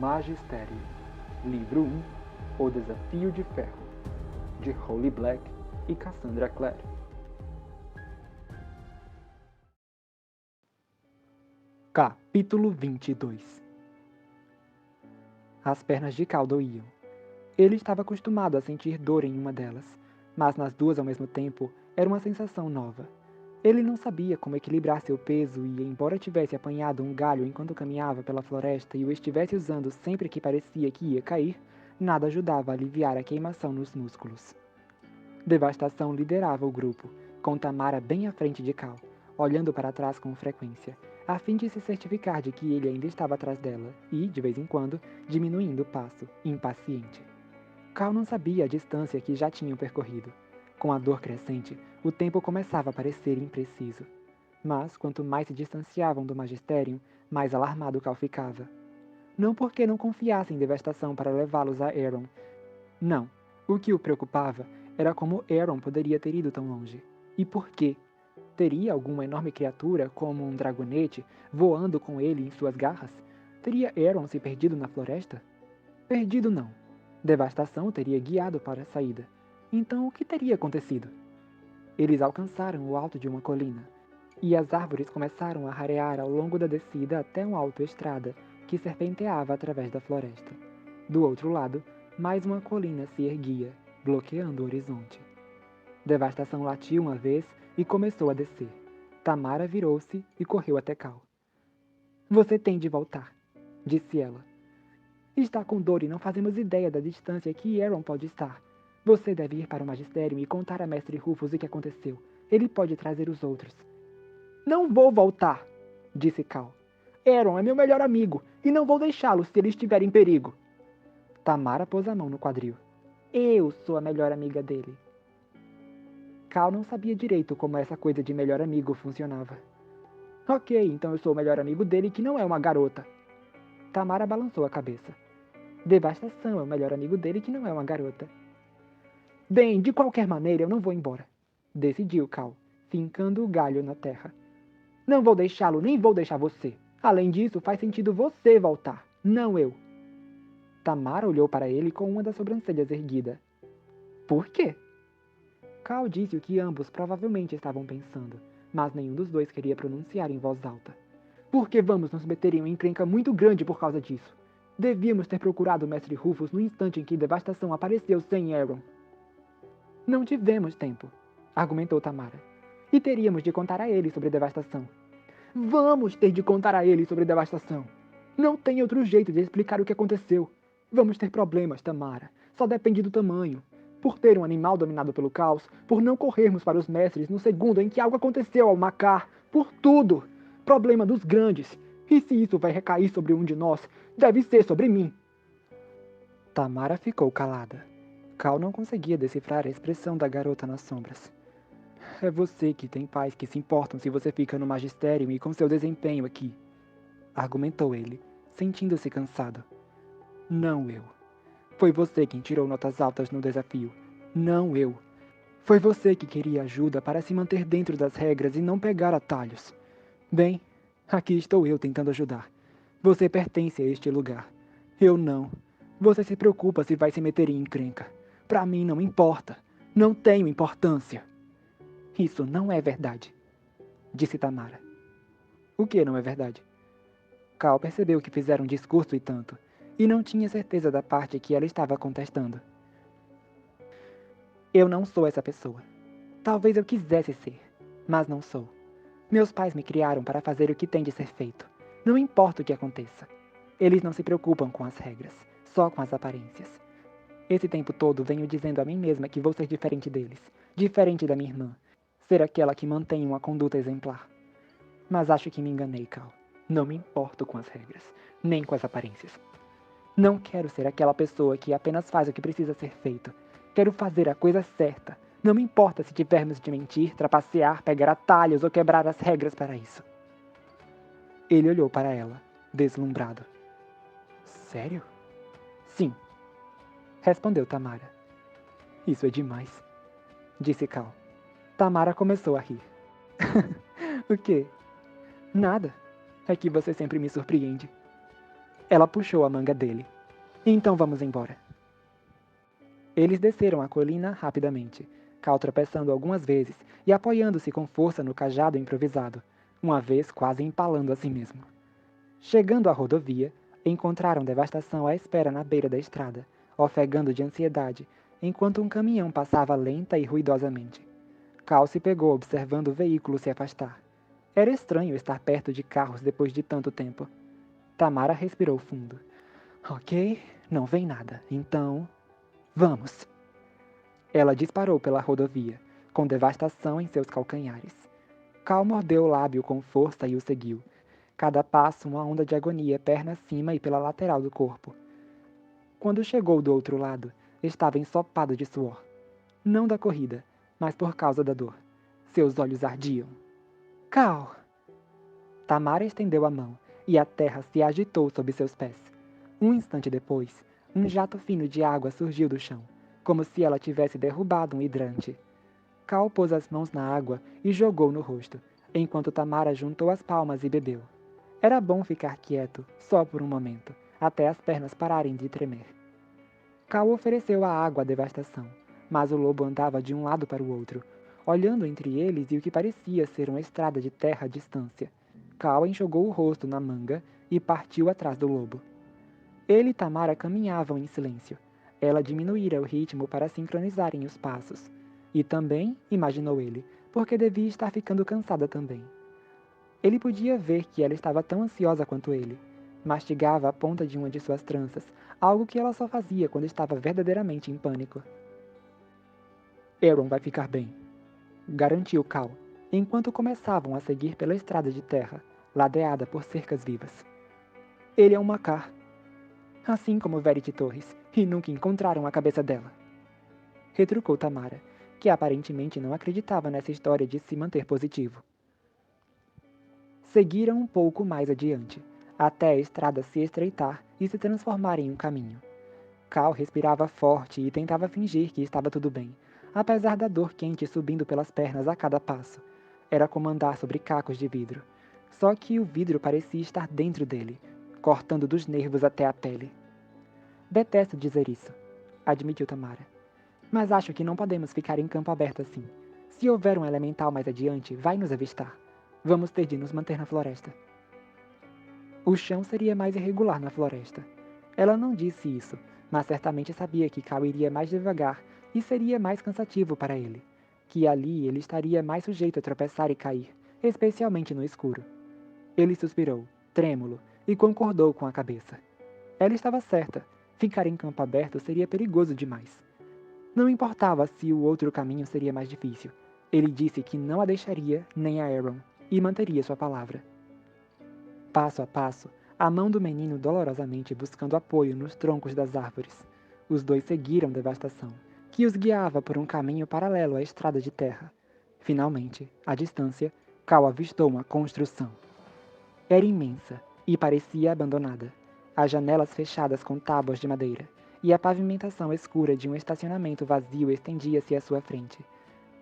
Magistério, Livro 1, O Desafio de Ferro, de Holly Black e Cassandra Clare. Capítulo 22. As pernas de Cal doíam. Ele estava acostumado a sentir dor em uma delas, mas nas duas ao mesmo tempo era uma sensação nova. Ele não sabia como equilibrar seu peso e, embora tivesse apanhado um galho enquanto caminhava pela floresta e o estivesse usando sempre que parecia que ia cair, nada ajudava a aliviar a queimação nos músculos. Devastação liderava o grupo, com Tamara bem à frente de Cal, olhando para trás com frequência, a fim de se certificar de que ele ainda estava atrás dela e, de vez em quando, diminuindo o passo, impaciente. Cal não sabia a distância que já tinham percorrido. Com a dor crescente, o tempo começava a parecer impreciso. Mas, quanto mais se distanciavam do Magisterium, mais alarmado Cal ficava. Não porque não confiasse em Devastação para levá-los a Aeron. Não. O que o preocupava era como Aeron poderia ter ido tão longe. E por quê? Teria alguma enorme criatura, como um dragonete, voando com ele em suas garras? Teria Aeron se perdido na floresta? Perdido não. Devastação teria guiado para a saída. Então o que teria acontecido? Eles alcançaram o alto de uma colina, e as árvores começaram a rarear ao longo da descida até uma autoestrada que serpenteava através da floresta. Do outro lado, mais uma colina se erguia, bloqueando o horizonte. Devastação latiu uma vez e começou a descer. Tamara virou-se e correu até Cal. Você tem de voltar, disse ela. Está com dor e não fazemos ideia da distância que Aeron pode estar. Você deve ir para o Magistério e contar a Mestre Rufus o que aconteceu. Ele pode trazer os outros. Não vou voltar, disse Cal. Aeron é meu melhor amigo e não vou deixá-lo se ele estiver em perigo. Tamara pôs a mão no quadril. Eu sou a melhor amiga dele. Cal não sabia direito como essa coisa de melhor amigo funcionava. Ok, então eu sou o melhor amigo dele que não é uma garota. Tamara balançou a cabeça. Devastação é o melhor amigo dele que não é uma garota. Bem, de qualquer maneira eu não vou embora, decidiu Cal, fincando o galho na terra. Não vou deixá-lo, nem vou deixar você. Além disso, faz sentido você voltar, não eu. Tamara olhou para ele com uma das sobrancelhas erguida. Por quê? Cal disse o que ambos provavelmente estavam pensando, mas nenhum dos dois queria pronunciar em voz alta. Porque vamos nos meter em uma encrenca muito grande por causa disso. Devíamos ter procurado o Mestre Rufus no instante em que Devastação apareceu sem Aeron. Não tivemos tempo, argumentou Tamara. E teríamos de contar a ele sobre Devastação. Vamos ter de contar a ele sobre Devastação. Não tem outro jeito de explicar o que aconteceu. Vamos ter problemas, Tamara. Só depende do tamanho. Por ter um animal dominado pelo caos, por não corrermos para os mestres no segundo em que algo aconteceu ao Macar, por tudo. Problema dos grandes. E se isso vai recair sobre um de nós, deve ser sobre mim. Tamara ficou calada. Cal não conseguia decifrar a expressão da garota nas sombras. É você que tem pais que se importam se você fica no magistério e com seu desempenho aqui, argumentou ele, sentindo-se cansado. Não eu. Foi você quem tirou notas altas no desafio. Não eu. Foi você que queria ajuda para se manter dentro das regras e não pegar atalhos. Bem, aqui estou eu tentando ajudar. Você pertence a este lugar. Eu não. Você se preocupa se vai se meter em encrenca. Pra mim não importa. Não tenho importância. Isso não é verdade, disse Tamara. O que não é verdade? Cal percebeu que fizeram um discurso e tanto, e não tinha certeza da parte que ela estava contestando. Eu não sou essa pessoa. Talvez eu quisesse ser, mas não sou. Meus pais me criaram para fazer o que tem de ser feito. Não importa o que aconteça. Eles não se preocupam com as regras, só com as aparências. Esse tempo todo venho dizendo a mim mesma que vou ser diferente deles, diferente da minha irmã, ser aquela que mantém uma conduta exemplar. Mas acho que me enganei, Cal. Não me importo com as regras, nem com as aparências. Não quero ser aquela pessoa que apenas faz o que precisa ser feito. Quero fazer a coisa certa. Não me importa se tivermos de mentir, trapacear, pegar atalhos ou quebrar as regras para isso. Ele olhou para ela, deslumbrado. Sério? Sim, respondeu Tamara. Isso é demais, disse Cal. Tamara começou a rir. O quê? Nada. É que você sempre me surpreende. Ela puxou a manga dele. Então vamos embora. Eles desceram a colina rapidamente, Cal tropeçando algumas vezes e apoiando-se com força no cajado improvisado, uma vez quase empalando a si mesmo. Chegando à rodovia, encontraram Devastação à espera na beira da estrada, ofegando de ansiedade, enquanto um caminhão passava lenta e ruidosamente. Cal se pegou observando o veículo se afastar. Era estranho estar perto de carros depois de tanto tempo. Tamara respirou fundo. Ok, não vem nada, então... Vamos! Ela disparou pela rodovia, com Devastação em seus calcanhares. Cal mordeu o lábio com força e o seguiu. Cada passo uma onda de agonia perna acima e pela lateral do corpo. Quando chegou do outro lado, estava ensopado de suor. Não da corrida, mas por causa da dor. Seus olhos ardiam. Cal! Tamara estendeu a mão, e a terra se agitou sob seus pés. Um instante depois, um jato fino de água surgiu do chão, como se ela tivesse derrubado um hidrante. Cal pôs as mãos na água e jogou no rosto, enquanto Tamara juntou as palmas e bebeu. Era bom ficar quieto, só por um momento, até as pernas pararem de tremer. Cal ofereceu a água à Devastação, mas o lobo andava de um lado para o outro, olhando entre eles e o que parecia ser uma estrada de terra à distância. Cal enxugou o rosto na manga e partiu atrás do lobo. Ele e Tamara caminhavam em silêncio. Ela diminuíra o ritmo para sincronizarem os passos. E também, imaginou ele, porque devia estar ficando cansada também. Ele podia ver que ela estava tão ansiosa quanto ele. Mastigava a ponta de uma de suas tranças, algo que ela só fazia quando estava verdadeiramente em pânico. Aaron vai ficar bem, garantiu Cal, enquanto começavam a seguir pela estrada de terra, ladeada por cercas vivas. Ele é um macar, assim como Verity Torres, e nunca encontraram a cabeça dela. Retrucou Tamara, que aparentemente não acreditava nessa história de se manter positivo. Seguiram um pouco mais adiante, até a estrada se estreitar e se transformar em um caminho. Cal respirava forte e tentava fingir que estava tudo bem, apesar da dor quente subindo pelas pernas a cada passo. Era como andar sobre cacos de vidro. Só que o vidro parecia estar dentro dele, cortando dos nervos até a pele. Detesto dizer isso, admitiu Tamara. Mas acho que não podemos ficar em campo aberto assim. Se houver um elemental mais adiante, vai nos avistar. Vamos ter de nos manter na floresta. O chão seria mais irregular na floresta. Ela não disse isso, mas certamente sabia que Cal iria mais devagar e seria mais cansativo para ele. Que ali ele estaria mais sujeito a tropeçar e cair, especialmente no escuro. Ele suspirou, trêmulo, e concordou com a cabeça. Ela estava certa. Ficar em campo aberto seria perigoso demais. Não importava se o outro caminho seria mais difícil. Ele disse que não a deixaria, nem a Aaron, e manteria sua palavra. Passo a passo, a mão do menino dolorosamente buscando apoio nos troncos das árvores. Os dois seguiram Devastação, que os guiava por um caminho paralelo à estrada de terra. Finalmente, à distância, Cal avistou uma construção. Era imensa e parecia abandonada. As janelas fechadas com tábuas de madeira, e a pavimentação escura de um estacionamento vazio estendia-se à sua frente.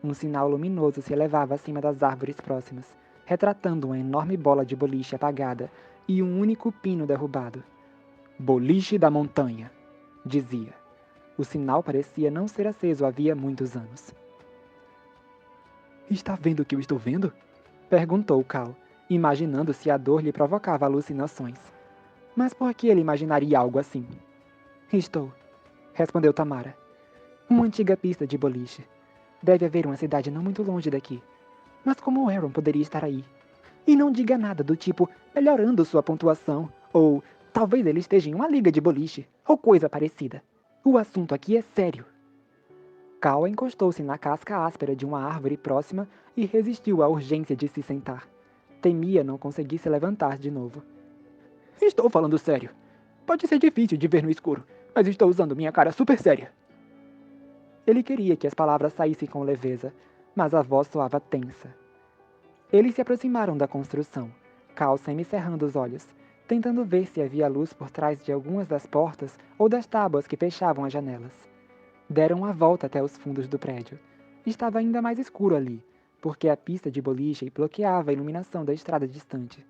Um sinal luminoso se elevava acima das árvores próximas, retratando uma enorme bola de boliche apagada e um único pino derrubado. Boliche da montanha, dizia. O sinal parecia não ser aceso havia muitos anos. Está vendo o que eu estou vendo? Perguntou Cal, imaginando se a dor lhe provocava alucinações. Mas por que ele imaginaria algo assim? Estou, respondeu Tamara. Uma antiga pista de boliche. Deve haver uma cidade não muito longe daqui. Mas como o Aaron poderia estar aí? E não diga nada do tipo melhorando sua pontuação, ou talvez ele esteja em uma liga de boliche, ou coisa parecida. O assunto aqui é sério. Cal encostou-se na casca áspera de uma árvore próxima e resistiu à urgência de se sentar. Temia não conseguir se levantar de novo. Estou falando sério. Pode ser difícil de ver no escuro, mas estou usando minha cara super séria. Ele queria que as palavras saíssem com leveza, mas a voz soava tensa. Eles se aproximaram da construção, Cal semicerrando os olhos, tentando ver se havia luz por trás de algumas das portas ou das tábuas que fechavam as janelas. Deram a volta até os fundos do prédio. Estava ainda mais escuro ali, porque a pista de boliche bloqueava a iluminação da estrada distante.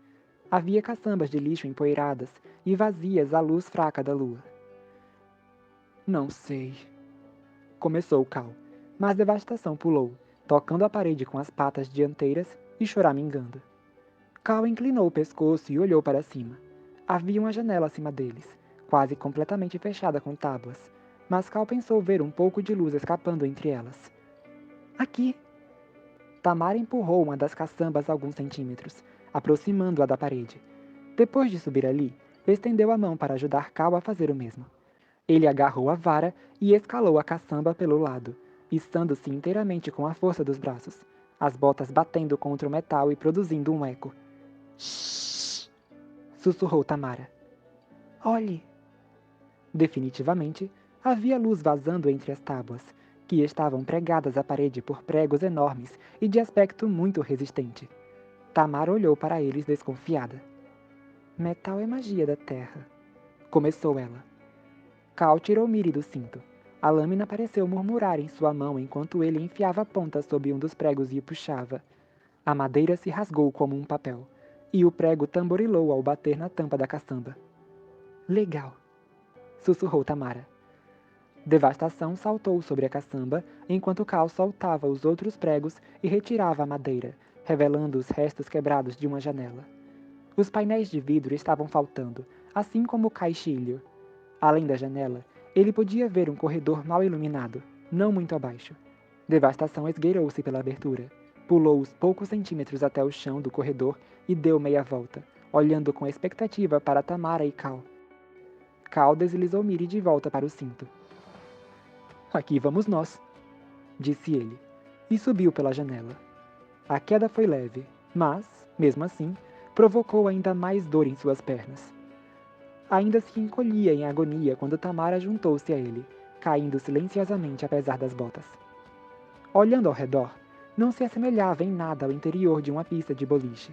Havia caçambas de lixo empoeiradas e vazias à luz fraca da lua. Não sei, começou Cal, mas Devastação pulou, tocando a parede com as patas dianteiras e choramingando. Cal inclinou o pescoço e olhou para cima. Havia uma janela acima deles, quase completamente fechada com tábuas, mas Cal pensou ver um pouco de luz escapando entre elas. Aqui! Tamara empurrou uma das caçambas alguns centímetros, aproximando-a da parede. Depois de subir ali, estendeu a mão para ajudar Cal a fazer o mesmo. Ele agarrou a vara e escalou a caçamba pelo lado, içando-se inteiramente com a força dos braços, as botas batendo contra o metal e produzindo um eco. Shhh! Sussurrou Tamara. Olhe! Definitivamente, havia luz vazando entre as tábuas, que estavam pregadas à parede por pregos enormes e de aspecto muito resistente. Tamara olhou para eles desconfiada. Metal é magia da terra, começou ela. Cal tirou Miri do cinto. A lâmina pareceu murmurar em sua mão enquanto ele enfiava a ponta sob um dos pregos e o puxava. A madeira se rasgou como um papel, e o prego tamborilou ao bater na tampa da caçamba. Legal, sussurrou Tamara. Devastação saltou sobre a caçamba, enquanto Cal soltava os outros pregos e retirava a madeira, revelando os restos quebrados de uma janela. Os painéis de vidro estavam faltando, assim como o caixilho. Além da janela, ele podia ver um corredor mal iluminado, não muito abaixo. Devastação esgueirou-se pela abertura, pulou os poucos centímetros até o chão do corredor e deu meia volta, olhando com expectativa para Tamara e Cal. Cal deslizou Miri de volta para o cinto. Aqui vamos nós, disse ele, e subiu pela janela. A queda foi leve, mas, mesmo assim, provocou ainda mais dor em suas pernas. Ainda se encolhia em agonia quando Tamara juntou-se a ele, caindo silenciosamente apesar das botas. Olhando ao redor, não se assemelhava em nada ao interior de uma pista de boliche.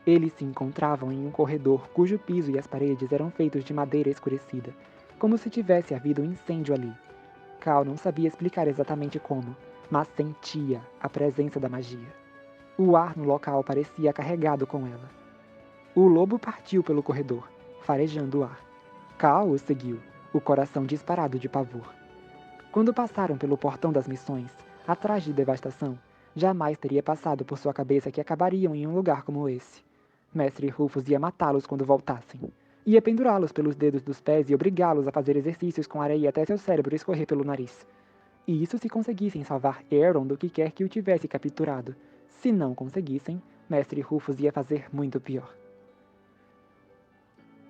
Eles se encontravam em um corredor cujo piso e as paredes eram feitos de madeira escurecida, como se tivesse havido um incêndio ali. Cal não sabia explicar exatamente como, mas sentia a presença da magia. O ar no local parecia carregado com ela. O lobo partiu pelo corredor, farejando o ar. Cal o seguiu, o coração disparado de pavor. Quando passaram pelo portão das missões, atrás de Devastação, jamais teria passado por sua cabeça que acabariam em um lugar como esse. Mestre Rufus ia matá-los quando voltassem. Ia pendurá-los pelos dedos dos pés e obrigá-los a fazer exercícios com areia até seu cérebro escorrer pelo nariz. E isso se conseguissem salvar Aaron do que quer que o tivesse capturado. Se não conseguissem, Mestre Rufus ia fazer muito pior.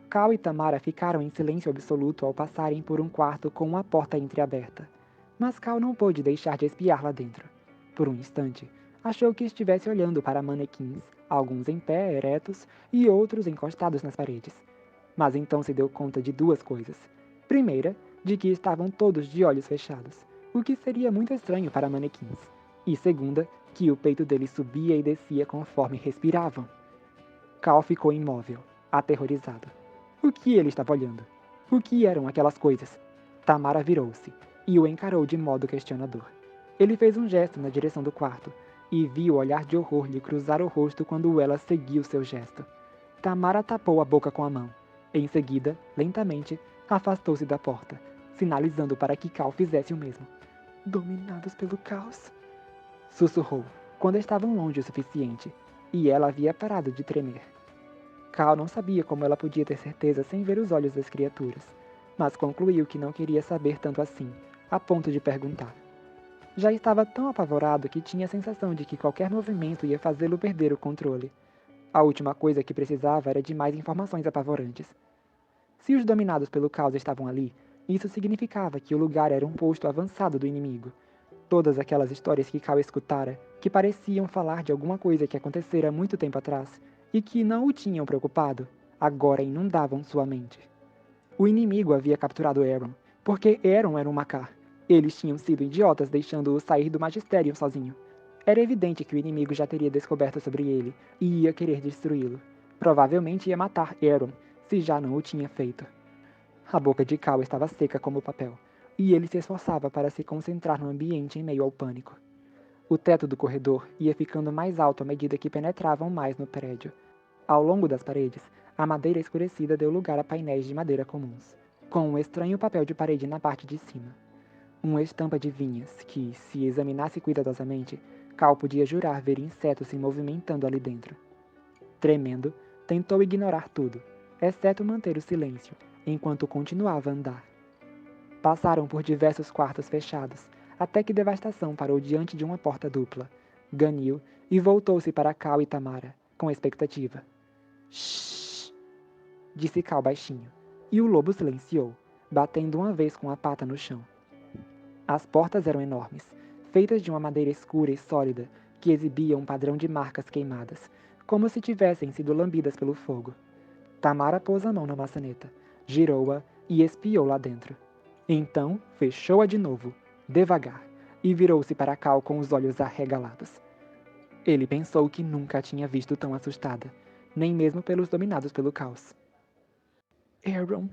Cal e Tamara ficaram em silêncio absoluto ao passarem por um quarto com uma porta entreaberta. Mas Cal não pôde deixar de espiar lá dentro. Por um instante, achou que estivesse olhando para manequins, alguns em pé, eretos, e outros encostados nas paredes. Mas então se deu conta de duas coisas. Primeira, de que estavam todos de olhos fechados, o que seria muito estranho para manequins. E segunda, que o peito deles subia e descia conforme respiravam. Cal ficou imóvel, aterrorizado. O que ele estava olhando? O que eram aquelas coisas? Tamara virou-se e o encarou de modo questionador. Ele fez um gesto na direção do quarto e viu o olhar de horror lhe cruzar o rosto quando ela seguiu seu gesto. Tamara tapou a boca com a mão. Em seguida, lentamente, afastou-se da porta, sinalizando para que Cal fizesse o mesmo. Dominados pelo caos, sussurrou, quando estavam longe o suficiente, e ela havia parado de tremer. Cal não sabia como ela podia ter certeza sem ver os olhos das criaturas, mas concluiu que não queria saber tanto assim, a ponto de perguntar. Já estava tão apavorado que tinha a sensação de que qualquer movimento ia fazê-lo perder o controle. A última coisa que precisava era de mais informações apavorantes. Se os dominados pelo caos estavam ali, isso significava que o lugar era um posto avançado do inimigo. Todas aquelas histórias que Cal escutara, que pareciam falar de alguma coisa que acontecera muito tempo atrás, e que não o tinham preocupado, agora inundavam sua mente. O inimigo havia capturado Aaron, porque Aaron era um Macar. Eles tinham sido idiotas deixando-o sair do magistério sozinho. Era evidente que o inimigo já teria descoberto sobre ele e ia querer destruí-lo. Provavelmente ia matar Aaron, se já não o tinha feito. A boca de Cal estava seca como papel, e ele se esforçava para se concentrar no ambiente em meio ao pânico. O teto do corredor ia ficando mais alto à medida que penetravam mais no prédio. Ao longo das paredes, a madeira escurecida deu lugar a painéis de madeira comuns, com um estranho papel de parede na parte de cima. Uma estampa de vinhas que, se examinasse cuidadosamente, Cal podia jurar ver insetos se movimentando ali dentro. Tremendo, tentou ignorar tudo, exceto manter o silêncio, enquanto continuava a andar. Passaram por diversos quartos fechados, até que Devastação parou diante de uma porta dupla, ganiu e voltou-se para Cal e Tamara, com expectativa. Shhh! Disse Cal baixinho, e o lobo silenciou, batendo uma vez com a pata no chão. As portas eram enormes, feitas de uma madeira escura e sólida que exibia um padrão de marcas queimadas, como se tivessem sido lambidas pelo fogo. Tamara pôs a mão na maçaneta, girou-a e espiou lá dentro. Então fechou-a de novo, devagar, e virou-se para Cal com os olhos arregalados. Ele pensou que nunca a tinha visto tão assustada, nem mesmo pelos dominados pelo caos. Aaron,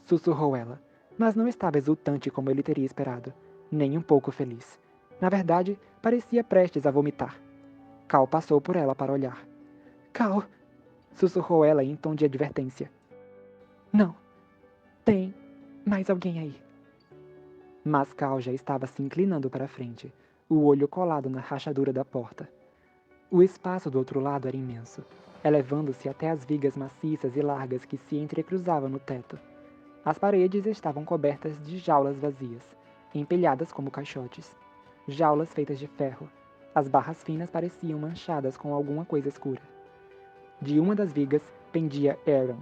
sussurrou ela, mas não estava exultante como ele teria esperado, nem um pouco feliz. Na verdade, parecia prestes a vomitar. Cal passou por ela para olhar. Cal, sussurrou ela em tom de advertência. Não, tem mais alguém aí. Mas Cal já estava se inclinando para a frente, o olho colado na rachadura da porta. O espaço do outro lado era imenso, elevando-se até as vigas maciças e largas que se entrecruzavam no teto. As paredes estavam cobertas de jaulas vazias, empilhadas como caixotes. Jaulas feitas de ferro. As barras finas pareciam manchadas com alguma coisa escura. De uma das vigas pendia Aaron.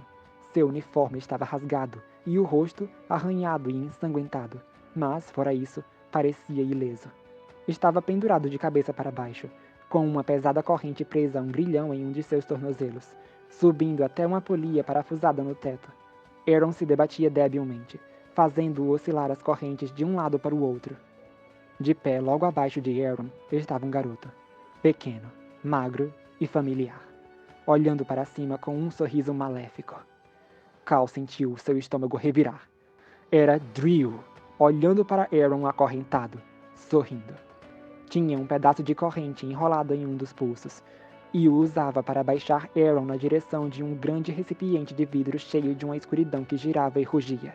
Seu uniforme estava rasgado e o rosto arranhado e ensanguentado, mas, fora isso, parecia ileso. Estava pendurado de cabeça para baixo, com uma pesada corrente presa a um grilhão em um de seus tornozelos, subindo até uma polia parafusada no teto. Aaron se debatia debilmente, fazendo-o oscilar as correntes de um lado para o outro. De pé logo abaixo de Aaron estava um garoto, pequeno, magro e familiar, olhando para cima com um sorriso maléfico. Cal sentiu seu estômago revirar. Era Drill, olhando para Aaron acorrentado, sorrindo. Tinha um pedaço de corrente enrolado em um dos pulsos, e o usava para baixar Aaron na direção de um grande recipiente de vidro cheio de uma escuridão que girava e rugia.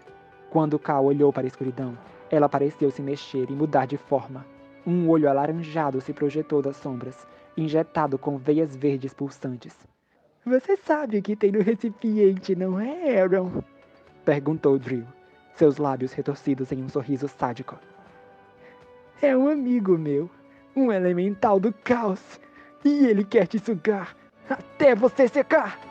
Quando Cal olhou para a escuridão, ela pareceu se mexer e mudar de forma. Um olho alaranjado se projetou das sombras, injetado com veias verdes pulsantes. Você sabe o que tem no recipiente, não é, Aaron? Perguntou Drill, seus lábios retorcidos em um sorriso sádico. É um amigo meu, um elemental do caos. E ele quer te sugar até você secar!